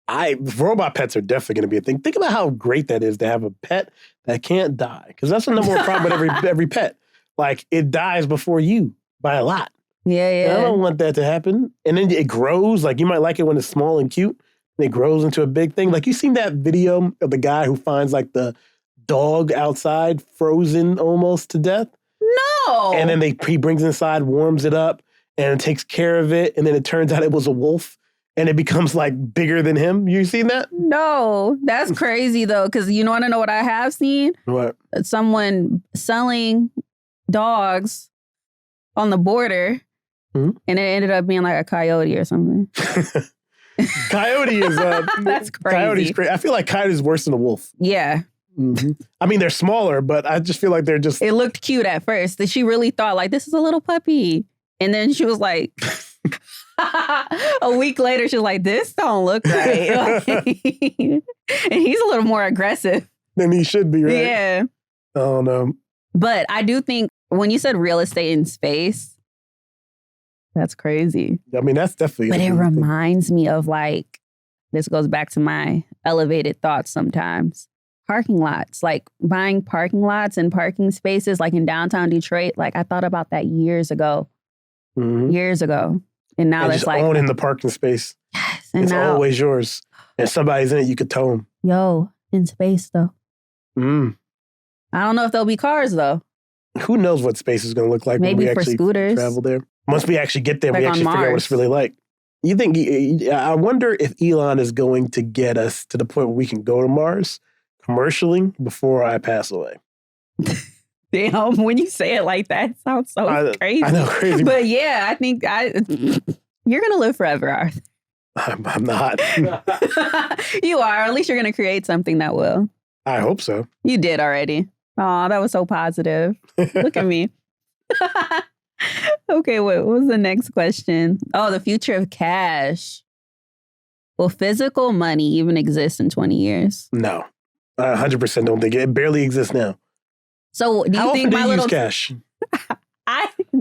Robot pets are definitely going to be a thing. Think about how great that is to have a pet that can't die. Because that's the number one problem with every pet. Like, it dies before you by a lot. Yeah. And I don't want that to happen. And then it grows. Like, you might like it when it's small and cute. And it grows into a big thing. Like, you seen that video of the guy who finds, like, the dog outside frozen almost to death? No. And then he brings it inside, warms it up, and takes care of it. And then it turns out it was a wolf. And it becomes, like, bigger than him. You seen that? No. That's crazy, though. Because you want to know what I have seen? What? Someone selling dogs on the border, and it ended up being like a coyote or something. Coyote is that's crazy. Coyote's crazy. I feel like coyote is worse than a wolf. Yeah. Mm-hmm. I mean, they're smaller, but I just feel like they're just. It looked cute at first. That she really thought like this is a little puppy, and then she was like, a week later, she was like, "This don't look right," and he's a little more aggressive than he should be, right? Yeah. I don't know. But I do think when you said real estate in space, that's crazy. I mean, that's definitely. But it reminds me of like, this goes back to my elevated thoughts sometimes. Parking lots, like buying parking lots and parking spaces like in downtown Detroit. Like I thought about that years ago. Years ago. And now it's just like. owning the parking space. Yes. And it's now, always yours. And if somebody's in it, you could tow them. Yo, in space though. I don't know if there'll be cars though. Who knows what space is going to look like Maybe when we for actually scooters. travel there. Once we actually get there, like we actually figure out what it's really like. You think, I wonder if Elon is going to get us to the point where we can go to Mars commercially before I pass away. Damn, when you say it like that, it sounds so crazy. I know, crazy. But yeah, I think you're going to live forever, Arthur. I'm not. You are. At least you're going to create something that will. I hope so. You did already. Oh, that was so positive. Look at me. Okay, what was the next question? Oh, the future of cash. Will physical money even exist in 20 years? No. I 100% don't think it barely exists now. So do you think my little... How often do you use cash?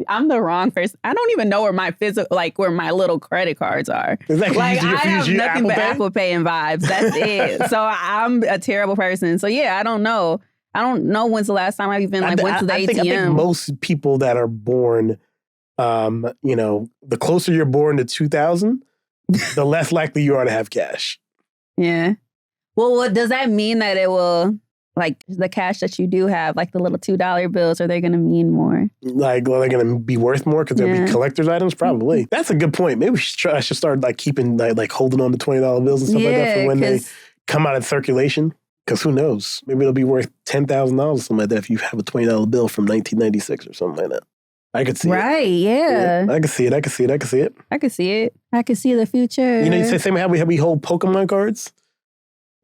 I'm the wrong person. I don't even know where my where my little credit cards are. Exactly. Like I have nothing but Apple Pay and Vibes. That's it. So I'm a terrible person. So yeah, I don't know. I don't know when's the last time I've even went to the ATM. I think most people that are born, the closer you're born to 2000, the less likely you are to have cash. Yeah. Well, what does that mean that it will, like the cash that you do have, like the little $2 bills, are they going to mean more? Like, are they going to be worth more because they'll be collector's items? Probably. That's a good point. Maybe I should start like keeping like holding on to $20 bills and stuff like that for when they come out of circulation. Because who knows? Maybe it'll be worth $10,000 or something like that if you have a $20 bill from 1996 or something like that. I could see it. Right, yeah. I could see it. I could see it. I could see it. I could see it. I could see the future. You know, you say same how we hold Pokemon cards?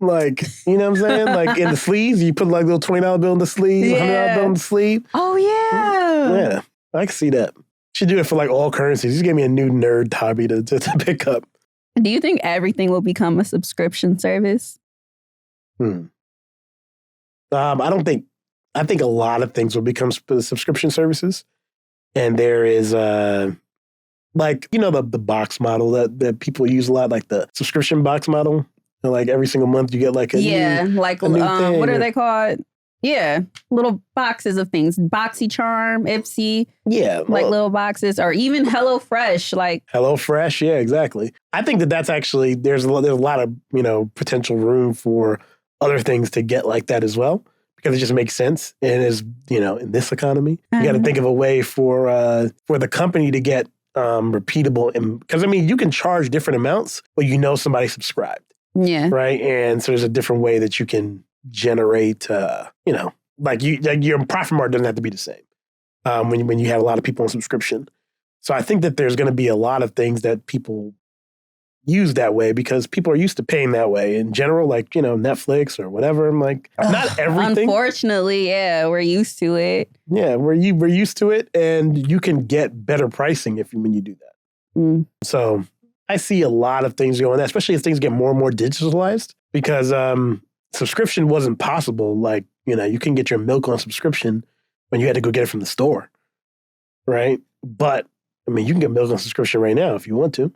Like, you know what I'm saying? Like in the sleeves, you put like a little $20 bill in the sleeve, $100 bill in the sleeve. Oh, yeah. Yeah, I can see that. Should do it for like all currencies. Just gave me a new nerd hobby to pick up. Do you think everything will become a subscription service? I don't think. I think a lot of things will become subscription services, and there is like the box model that people use a lot, like the subscription box model. And like every single month you get like a new thing. What are they called? Yeah, little boxes of things. BoxyCharm, Ipsy. Yeah, like little boxes, or even HelloFresh. Like HelloFresh, yeah, exactly. I think that's actually there's a lot of potential room for other things to get like that as well, because it just makes sense. And is in this economy, you got to think of a way for the company to get repeatable, because you can charge different amounts, but somebody subscribed. Yeah. Right. And so there's a different way that you can generate, like your profit margin doesn't have to be the same. when you have a lot of people on subscription. So I think that there's going to be a lot of things that people use that way because people are used to paying that way in general, like, Netflix or whatever. I'm like, not everything. Unfortunately, yeah, we're used to it. Yeah, we're used to it, and you can get better pricing when you do that. Mm. So I see a lot of things going on, especially as things get more and more digitalized because subscription wasn't possible. Like, you can get your milk on subscription when you had to go get it from the store, right? But, you can get milk on subscription right now if you want to.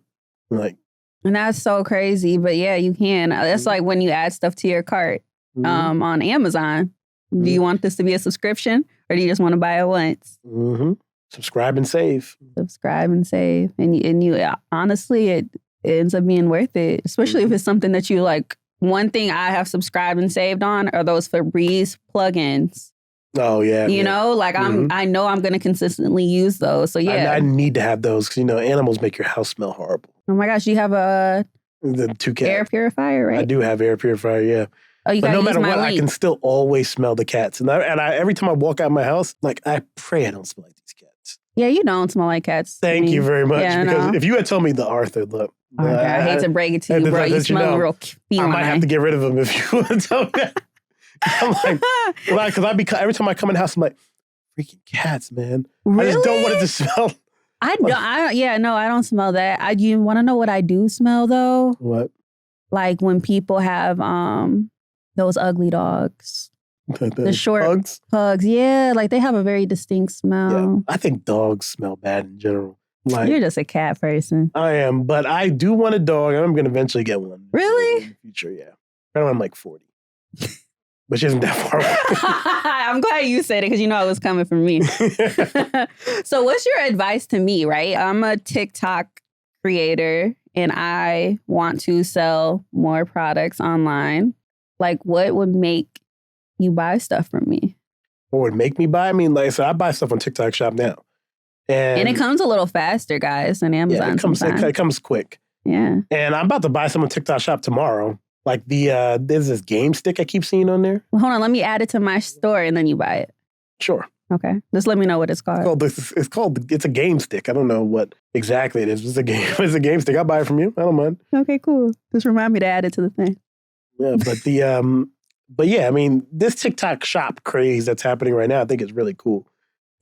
And that's so crazy. But yeah, you can. That's like when you add stuff to your cart on Amazon. Mm-hmm. Do you want this to be a subscription or do you just want to buy it once? Mm-hmm. Subscribe and save. Subscribe and save. And you honestly, it ends up being worth it, especially if it's something that you like. One thing I have subscribed and saved on are those Febreze plugins. Oh, yeah. I know I'm going to consistently use those. So, yeah. I need to have those because, animals make your house smell horrible. Oh, my gosh. You have the 2 cats. Air purifier, right? I do have air purifier, yeah. Oh, you but no matter what, link. I can still always smell the cats. And I every time I walk out of my house, I pray I don't smell like these cats. Yeah, you don't smell like cats. Thank you very much. Yeah, because if you had told me the Arthur, look. I hate to break it to you, bro. You smell real feline. I might have to get rid of him if you would tell me that. I'm because every time I come in the house, I'm like, freaking cats, man. Really? I just don't want it to smell. I don't smell that. You want to know what I do smell though? What? Like when people have those ugly dogs. The short pugs. Yeah, like they have a very distinct smell. Yeah, I think dogs smell bad in general. You're just a cat person. I am, but I do want a dog. I'm going to eventually get one. Really? In the future, yeah. I'm like 40. Which isn't that far away. I'm glad you said it because you know it was coming from me. So what's your advice to me, right? I'm a TikTok creator and I want to sell more products online. Like what would make you buy stuff from me? What would make me buy? I mean, like I said, I buy stuff on TikTok Shop now. And it comes a little faster, guys, than Amazon. Yeah, it comes quick. Yeah. And I'm about to buy some on TikTok Shop tomorrow. Like there's this game stick I keep seeing on there. Well, hold on, let me add it to my store and then you buy it. Sure. Okay. Just let me know what it's called. It's a game stick. I don't know what exactly it is. It's a game stick. I'll buy it from you. I don't mind. Okay, cool. Just remind me to add it to the thing. Yeah, but yeah, I mean, this TikTok Shop craze that's happening right now, I think is really cool.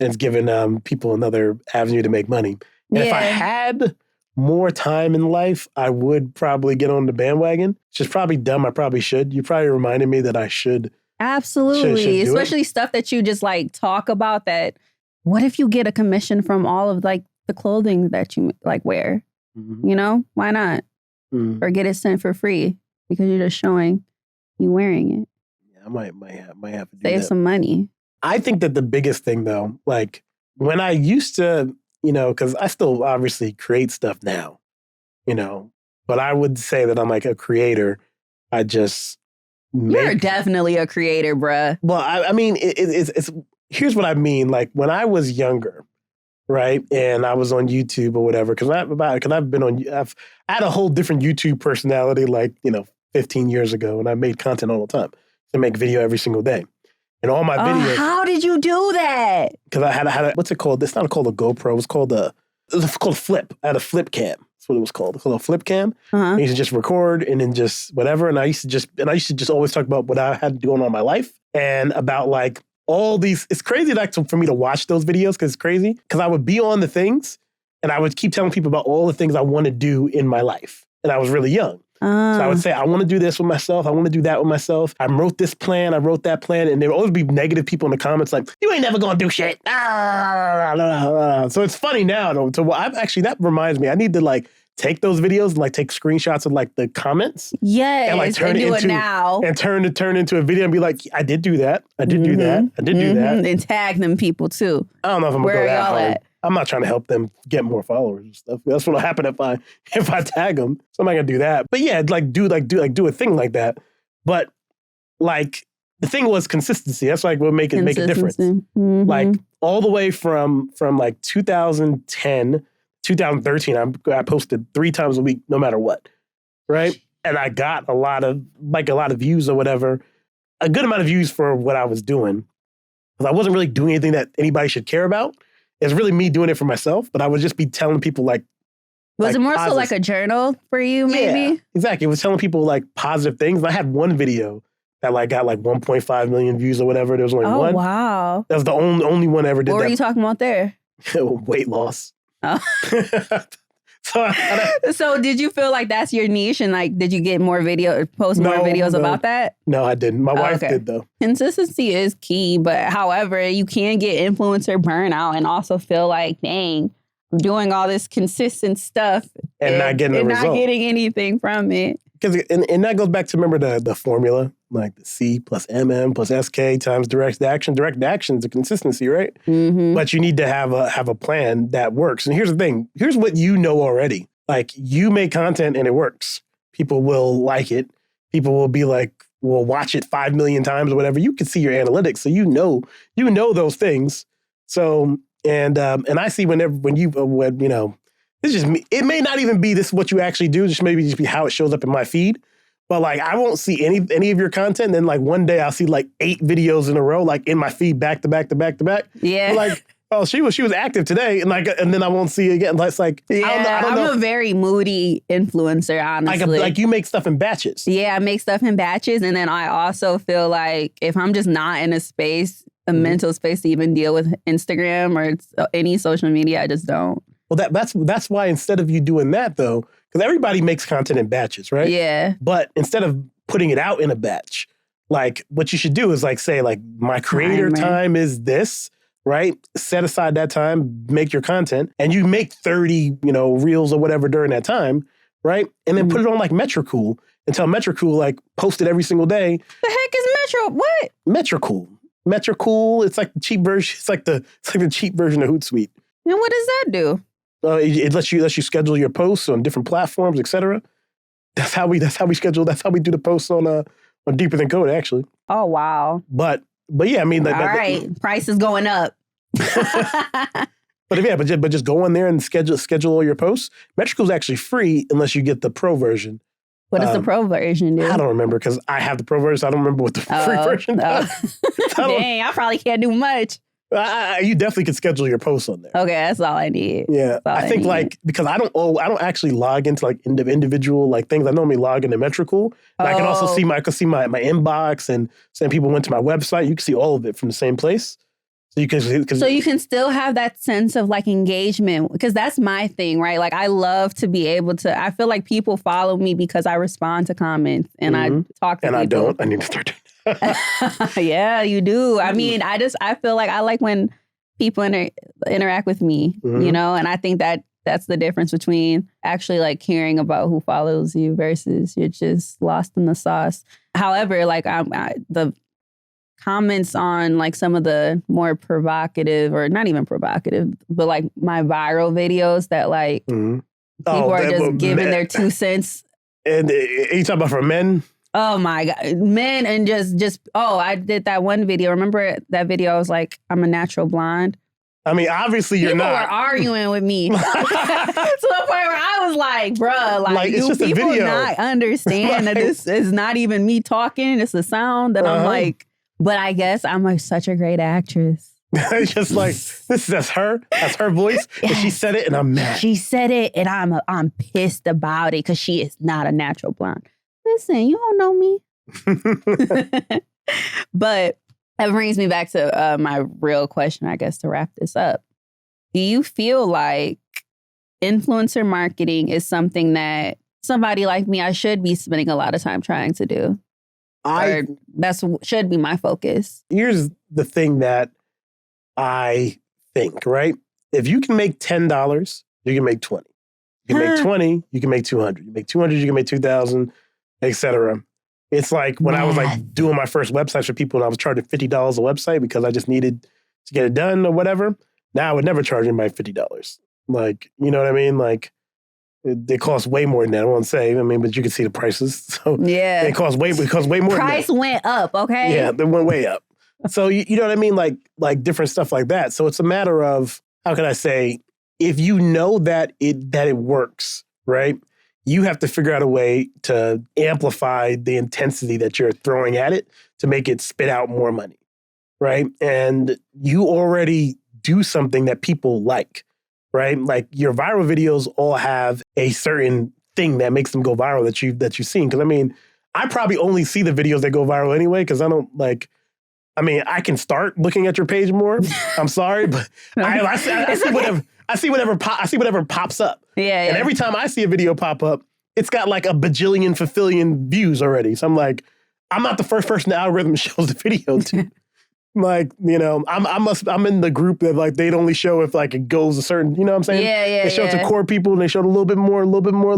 And it's given people another avenue to make money. And if I had more time in life, I would probably get on the bandwagon. It's just probably dumb. I probably should. You probably reminded me that I should. Absolutely. Especially stuff that you just like talk about that. What if you get a commission from all of like the clothing that you like wear? Mm-hmm. Why not? Mm-hmm. Or get it sent for free because you're just showing you wearing it. Yeah, I might have to do Save some money. I think that the biggest thing though, like when I used to, because I still obviously create stuff now, but I would say that I'm like a creator. I just You're definitely a creator, bruh. Well, I mean, it's here's what I mean. Like when I was younger, right, and I was on YouTube or whatever, because I've had a whole different YouTube personality, like 15 years ago, and I made content all the time. I make video every single day. And all my videos. How did you do that? Because I had a what's it called? It's not called a GoPro. It's called a flip. I had a flip cam. That's what it was called. It's called a flip cam. I used to just record and then just whatever. And I used to just always talk about what I had going on in my life and about like all these. It's crazy for me to watch those videos because it's crazy. Because I would be on the things and I would keep telling people about all the things I want to do in my life. And I was really young. So I would say, I want to do this with myself. I want to do that with myself. I wrote this plan. I wrote that plan. And there would always be negative people in the comments like, you ain't never going to do shit. So it's funny now. Though. So that reminds me, I need to like take those videos and like take screenshots of like the comments. Yes, and like turn it now. And turn into a video and be like, I did do that. I did do that. I did do that. And tag them people too. I don't know if I'm going to go that hard. At? I'm not trying to help them get more followers and stuff. That's what'll happen if I tag them. So I'm not gonna do that. But yeah, do a thing like that. But like the thing was consistency. That's like what make a difference. Mm-hmm. Like all the way from like 2010, 2013, I posted 3 times a week, no matter what, right? And I got a lot of views or whatever, a good amount of views for what I was doing. because I wasn't really doing anything that anybody should care about. It's really me doing it for myself, but I would just be telling people like, was it more so like a journal for you, maybe? Yeah, exactly. It was telling people like positive things. And I had one video that like got like 1.5 million views or whatever. There was only one. Oh, wow. That was the only one I ever did. What were you talking about there? Weight loss. Oh. So did you feel like that's your niche, and like did you get more post more videos about that? No, I didn't. My wife did though. Consistency is key, but however, you can get influencer burnout and also feel like, dang, I'm doing all this consistent stuff and not getting not getting anything from it. Because and that goes back to, remember the formula, like the C plus MM plus SK times direct action. Direct action is a consistency, right? Mm-hmm. But you need to have a plan that works. And here's the thing. Here's what you know already. Like, you make content and it works. People will like it. People will be like, will watch it 5 million times or whatever. You can see your analytics, so you know those things. So and I see when you know. It's just me. It may not even be this what you actually do, just maybe just be how it shows up in my feed. But like, I won't see any of your content. And then like one day I'll see like 8 videos in a row, like in my feed back to back to back to back. Yeah. Like, oh, she was active today, and then I won't see it again. It's like, yeah, I'm a very moody influencer, honestly. Like you make stuff in batches. Yeah, I make stuff in batches, and then I also feel like if I'm just not in a mental space to even deal with Instagram or any social media, I just don't. Well, that's why instead of you doing that, though, because everybody makes content in batches, right? Yeah. But instead of putting it out in a batch, like what you should do is like say like my creator time is this, right? Set aside that time, make your content, and you make 30, reels or whatever during that time, right? And then put it on like Metricool and tell Metricool like post it every single day. The heck is Metro? What? Metricool. It's like the cheap version. It's like the cheap version of Hootsuite. And what does that do? It lets you schedule your posts on different platforms, etc. That's how we schedule. That's how we do the posts on Deeper Than Code, actually. Oh wow! But yeah, I mean, all right, price is going up. But just go on there and schedule all your posts. Metricool is actually free unless you get the pro version. What does the pro version do? I don't remember because I have the pro version. So I don't remember what the free version does. Dang, I probably can't do much. You definitely can schedule your posts on there. Okay, that's all I need. Yeah, I think like because I don't actually log into like individual like things. I normally log into Metricool. I can also see my inbox and some people went to my website. You can see all of it from the same place. So you can still have that sense of like engagement, because that's my thing, right? Like I love to be able to. I feel like people follow me because I respond to comments and I talk to people. And I don't. I need to start doing. Yeah, you do. I mean, I feel like I like when people interact with me, and I think that's the difference between actually like caring about who follows you versus you're just lost in the sauce. However, like the comments on like some of the more provocative, or not even provocative, but like my viral videos that like people are just giving their 2 cents. And are you talking about for men? Oh my God. Men and just I did that one video. Remember that video? I was like, I'm a natural blonde. I mean, obviously you're not. People were arguing with me to the point where I was like, bruh, like it's do just people a video. not understand that this is not even me talking? It's a sound that I'm like, but I guess I'm like such a great actress. It's just like, that's her voice. Yes. And she said it and I'm mad. She said it and I'm pissed about it because she is not a natural blonde. Listen, you don't know me. But that brings me back to my real question, I guess, to wrap this up. Do you feel like influencer marketing is something that somebody like me, I should be spending a lot of time trying to do? Or that should be my focus? Here's the thing that I think, right? If you can make $10, you can make 20. You can make 20, you can make 200. You make 200, you can make 2,000. Etc. It's like when I was like doing my first websites for people and I was charging $50 a website because I just needed to get it done or whatever. Now I would never charge anybody $50. Like, you know what I mean? Like it costs way more than that. I won't say. I mean, but you can see the prices. So yeah, it costs way more. Price went up. Okay. Yeah, they went way up. So you know what I mean? Like different stuff like that. So it's a matter of, how can I say, if you know that it works, right? You have to figure out a way to amplify the intensity that you're throwing at it to make it spit out more money. right? And you already do something that people like, right? Like your viral videos all have a certain thing that makes them go viral that you've seen. Because I mean, I probably only see the videos that go viral anyway, because I don't like. I mean, I can start looking at your page more. I'm sorry, but I see whatever pops up. Yeah. And every time I see a video pop up, it's got like a bajillion, fulfillion views already. So I'm like, I'm not the first person the algorithm shows the video to. Like, you know, I'm in the group that like they'd only show if like it goes a certain, you know what I'm saying? Yeah. They show it to core people and they showed a little bit more.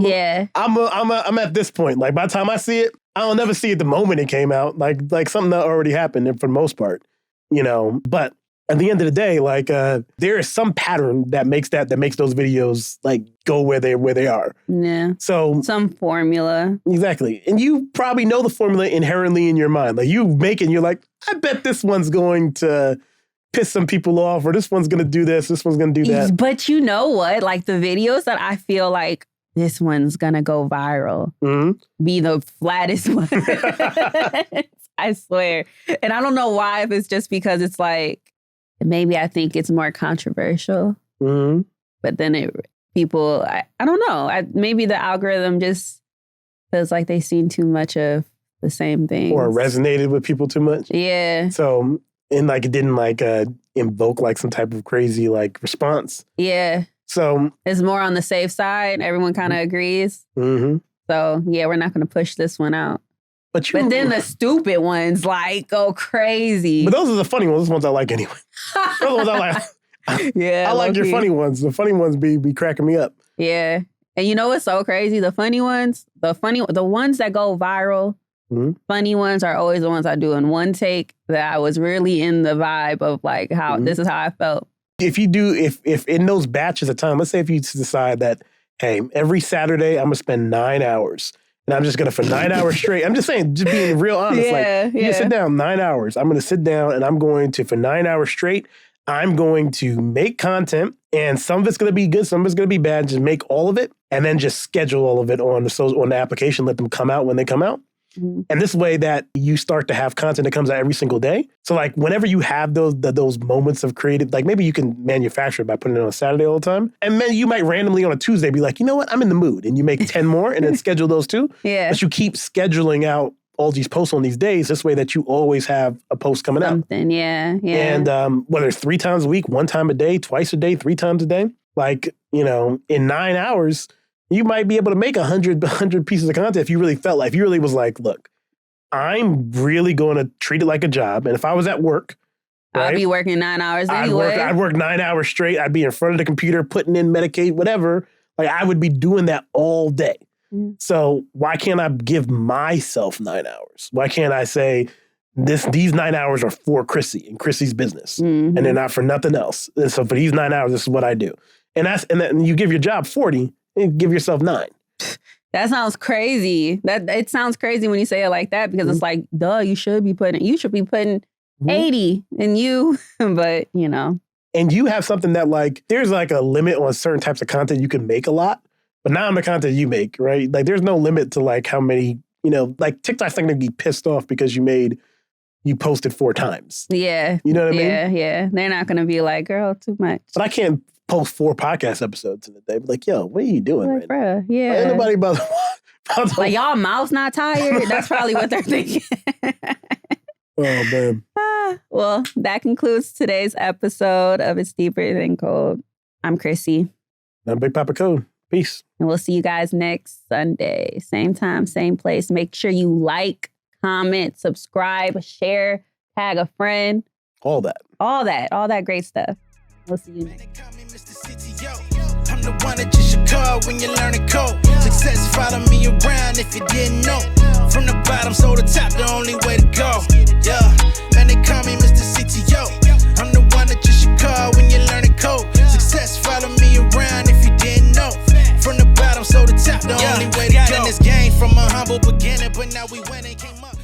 Yeah. I'm at this point. Like by the time I see it, I'll never see it the moment it came out. Like something that already happened for the most part, you know. But at the end of the day, like there is some pattern that makes those videos like go where they are. Yeah. So some formula. Exactly. And you probably know the formula inherently in your mind. Like you make it and you're like, I bet this one's going to piss some people off, or this one's going to do this one's going to do that. But you know what? Like the videos that I feel like this one's going to go viral be the flattest one. I swear. And I don't know why, if it's just because it's like, maybe I think it's more controversial. But then I don't know. Maybe the algorithm just feels like they've seen too much of the same thing. Or resonated with people too much. Yeah. So, and like it didn't like invoke like some type of crazy like response. Yeah. So. It's more on the safe side. Everyone kind of agrees. So, yeah, we're not going to push this one out. But then the stupid ones like go crazy. But those are the funny ones. Those ones I like anyway. Those ones I like. Yeah, I like your funny ones. The funny ones be cracking me up. Yeah. And you know what's so crazy? The funny ones, the ones that go viral, funny ones are always the ones I do in one take that I was really in the vibe of like how this is how I felt. If you do, if in those batches of time, let's say if you decide that, hey, every Saturday I'm going to spend 9 hours. And I'm just going to, for 9 hours straight, I'm just saying, just being real honest. You sit down 9 hours. I'm going to sit down and I'm going to, for 9 hours straight, I'm going to make content. And some of it's going to be good, some of it's going to be bad. Just make all of it and then just schedule all of it on the application. Let them come out when they come out. And this way that you start to have content that comes out every single day. So like whenever you have those moments of creative, like maybe you can manufacture it by putting it on a Saturday all the time. And then you might randomly on a Tuesday be like, you know what, I'm in the mood. And you make 10 more and then schedule those too. Yeah. But you keep scheduling out all these posts on these days. This way that you always have a post coming out. Yeah. And whether it's 3 times a week, 1 time a day, twice a day, 3 times a day, like, you know, in 9 hours, you might be able to make 100 pieces of content if you really felt like, if you really was like, look, I'm really going to treat it like a job. And if I was at work, I'd be working 9 hours anyway. I'd work 9 hours straight. I'd be in front of the computer, putting in Medicaid, whatever. Like I would be doing that all day. So why can't I give myself 9 hours? Why can't I say these 9 hours are for Chrissy and Chrissy's business and they're not for nothing else. And so for these 9 hours, this is what I do. And then you give your job 40 and give yourself 9. That sounds crazy. It sounds crazy when you say it like that because it's like, duh, you should be putting 80 in you, but you know. And you have something that like, there's like a limit on certain types of content you can make a lot, but not on the content you make, right? Like there's no limit to like how many, you know, like TikTok's not gonna be pissed off because you posted 4 times. Yeah. You know what I mean? Yeah. They're not gonna be like, girl, too much. But I can't post 4 podcast episodes in a day. But like, yo, what are you doing like, right bruh, now? Yeah. Like, ain't nobody about like, y'all mouths not tired? That's probably what they're thinking. Oh, man. Well, that concludes today's episode of It's Deeper Than Cold. I'm Chrissy. I'm Big Papa Code. Peace. And we'll see you guys next Sunday. Same time, same place. Make sure you like, comment, subscribe, share, tag a friend. All that great stuff. We'll see you next time. I'm the one that you should call when you learn to code. Success follow me around if you didn't know. From the bottom so the top, the only way to go. Yeah, man, they call me Mr. CTO. I'm the one that you should call when you learn to code. Success follow me around if you didn't know. From the bottom so the top, the only way to go. Got in this game from a humble beginning, but now we win and came up.